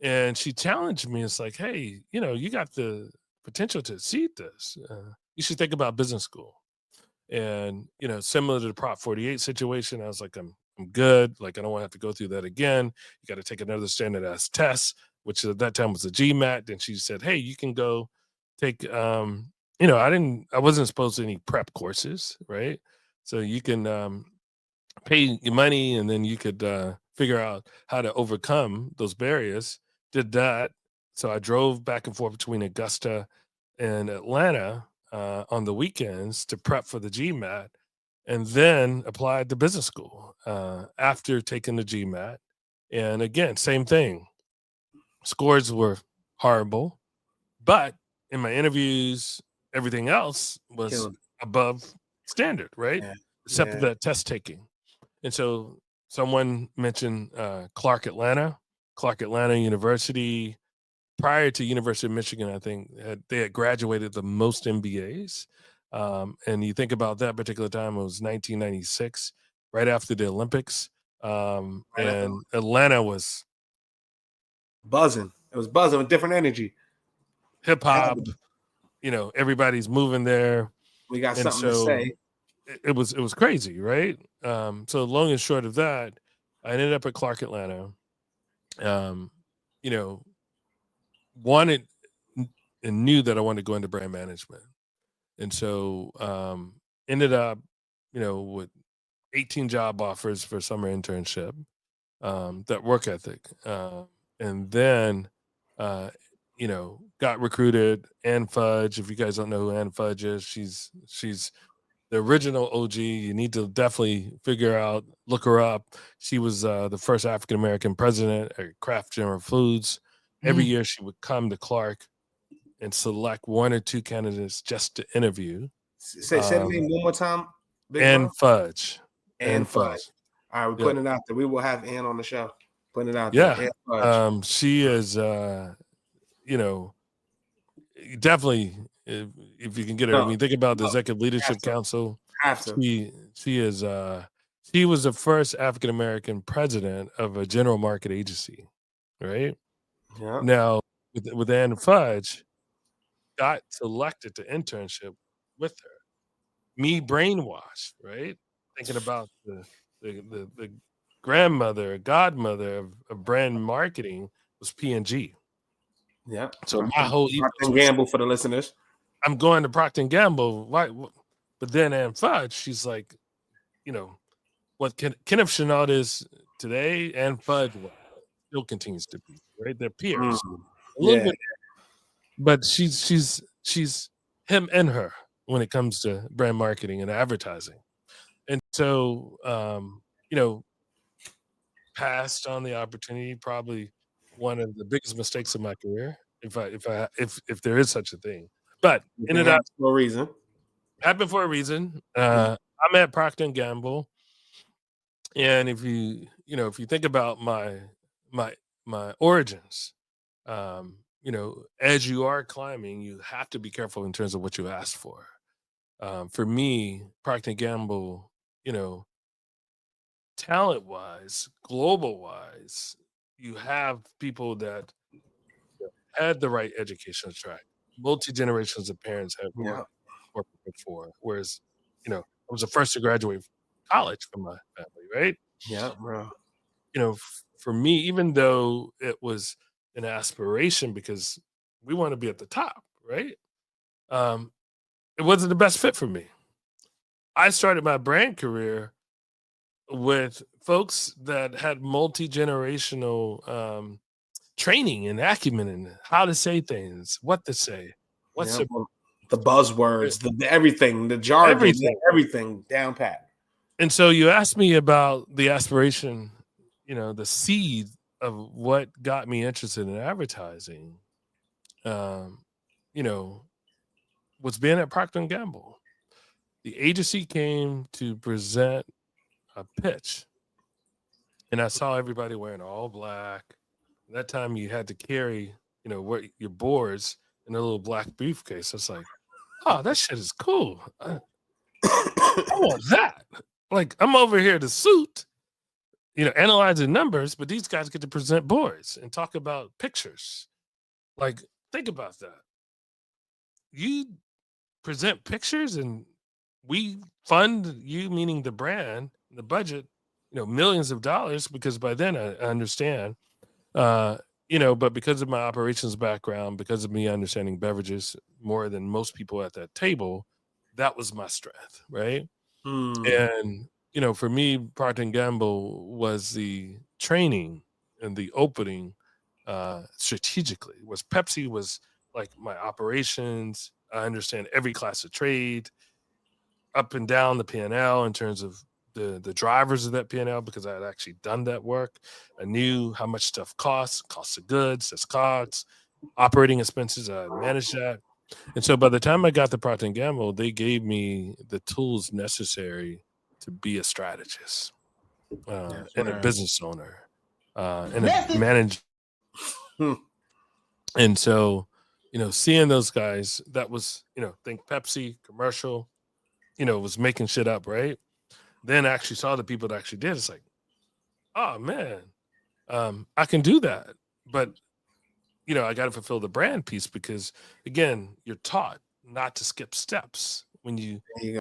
and she challenged me. It's like, hey, you got the potential to exceed this. You should think about business school. And similar to the Prop 48 situation, I was like, I'm good. Like, I don't want to have to go through that again. You got to take another standardized test, which at that time was a GMAT. Then she said, hey, you can go take. I wasn't supposed to any prep courses, right? So you can pay your money, and then you could figure out how to overcome those barriers. Did that. So I drove back and forth between Augusta and Atlanta on the weekends to prep for the GMAT, and then applied to business school after taking the GMAT. And again, same thing. Scores were horrible, but in my interviews, everything else was Killed. above standard, right? Yeah. Except for Yeah. that test taking. And so someone mentioned Clark Atlanta University. Prior to University of Michigan, I think they had graduated the most MBAs. And you think about that particular time, it was 1996, right after the Olympics. Right after And Atlanta was buzzing. It was buzzing with different energy. hip Had to hop, be. everybody's moving there. We got And something to so say. it was crazy, right? So long and short of that, I ended up at Clark Atlanta. Um, you know, wanted and knew that I wanted to go into brand management. And so ended up, with 18 job offers for summer internship, that work ethic. And then, got recruited. Ann Fudge, if you guys don't know who Ann Fudge is, she's the original OG. You need to definitely look her up. She was the first African American president at Kraft General Foods. Every year she would come to Clark and select one or two candidates just to interview. Say the name one more time, big bro. And Fudge. And Fudge. All right, we're Yep. putting it out there. We will have Ann on the show. Putting it out Yeah. there. Ann Fudge. She is, definitely, if you can get her. I mean, think about the Executive Leadership Council. Have to. She was the first African American president of a general market agency, right? Yeah. Now, with Ann Fudge, got selected to internship with her. Me brainwashed, right? Thinking about the grandmother, godmother of brand marketing was P&G. Yeah. So my whole Procter & Gamble for the listeners. I'm going to Procter & Gamble. Why? But then Ann Fudge, she's like, what Kenneth Chenault is today, Ann Fudge still continues to be, right? They're peers. A little bit, but she's him and her when it comes to brand marketing and advertising. And so, passed on the opportunity, probably one of the biggest mistakes of my career, if there is such a thing. But ended up for a reason. Happened for a reason. I'm at Procter and Gamble, and if you think about my origins, as you are climbing, you have to be careful in terms of what you ask for. For me, Procter and Gamble, talent wise, global wise, you have people that had the right educational track. Multi generations of parents have worked before. Whereas, I was the first to graduate from college from my family, right? Yeah, bro. For me, even though it was an aspiration because we want to be at the top, right? It wasn't the best fit for me. I started my brand career with folks that had multi-generational training and acumen and how to say things, what to say, the buzzwords, the everything, the jargon, everything down pat. And so you asked me about the aspiration, the seed of what got me interested in advertising. Was being at Procter & Gamble. The agency came to present a pitch, and I saw everybody wearing all black. At that time, you had to carry, your boards in a little black briefcase. I was like, oh, that shit is cool. I want that. Like, I'm over here to suit, analyzing numbers, but these guys get to present boards and talk about pictures. Like, think about that. You present pictures and we fund you, meaning the brand, the budget, millions of dollars, because by then I understand, uh, but because of my operations background, because of me understanding beverages more than most people at that table, that was my strength, right? Hmm. And, for me, Procter& and Gamble was the training and the opening, strategically. Was Pepsi was like my operations. I understand every class of trade, up and down the P&L in terms of the drivers of that P&L, because I had actually done that work. I knew how much stuff costs, cost of goods, that's COGS, operating expenses. I managed that. And so by the time I got to Procter& and Gamble, they gave me the tools necessary to be a strategist, That's and a right. business owner, and a manager. Hmm. And so, seeing those guys, that was, think Pepsi commercial, was making shit up, right? Then I actually saw the people that actually did. It's like, oh man, I can do that. But I got to fulfill the brand piece, because again, you're taught not to skip steps when you There you